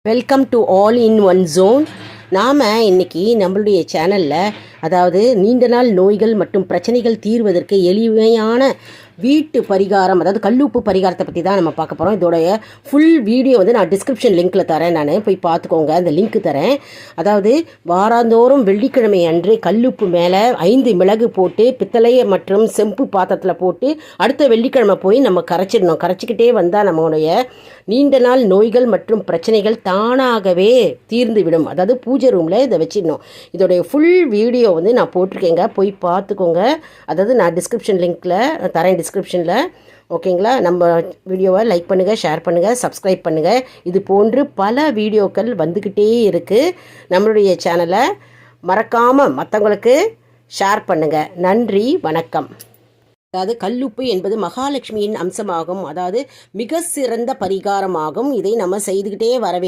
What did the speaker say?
Welcome to all in one zone. நாம் இன்றைக்கி நம்மளுடைய சேனலில் அதாவது நீண்ட நாள் நோய்கள் மற்றும் பிரச்சனைகள் தீர்வதற்கு எளிமையான வீட்டு பரிகாரம், அதாவது கல்லுப்பு பரிகாரத்தை பற்றி தான் நம்ம பார்க்க போகிறோம். இதோடைய ஃபுல் வீடியோ வந்து நான் டிஸ்கிரிப்ஷன் லிங்க்கில் தரேன், நான் போய் பார்த்துக்கோங்க, அந்த லிங்க் தரேன். அதாவது வாராந்தோறும் வெள்ளிக்கிழமை அன்று கல்லுப்பு மேலே 5 மிளகு போட்டு பித்தளை மற்றும் செம்பு பாத்திரத்தில் போட்டு அடுத்த வெள்ளிக்கிழமை போய் நம்ம கரைச்சிடணும். கரைச்சிக்கிட்டே வந்தால் நம்மளுடைய நீண்ட நாள் நோய்கள் மற்றும் பிரச்சனைகள் தானாகவே தீர்ந்து விடும். அதாவது பூஜை ரூமில் இதை வச்சிடணும். இதோடைய ஃபுல் வீடியோ வந்து நான் போட்டிருக்கேங்க, போய் பார்த்துக்கோங்க. அதாவது நான் டிஸ்கிரிப்ஷன் லிங்க்கில் தரேன், டிஸ்கிரிப்ஷனில். ஓகேங்களா? நம்ம வீடியோவை லைக் பண்ணுங்கள், ஷேர் பண்ணுங்கள், சப்ஸ்கிரைப் பண்ணுங்கள். இது போன்று பல வீடியோக்கள் வந்துக்கிட்டே இருக்குது. நம்மளுடைய சேனலை மறக்காமல் மற்றவங்களுக்கு ஷேர் பண்ணுங்கள். நன்றி, வணக்கம். அதாவது கல்லுப்பு என்பது மகாலட்சுமியின் அம்சமாகும். அதாவது மிக சிறந்த பரிகாரமாகும். இதை நம்ம செய்துக்கிட்டே வரவே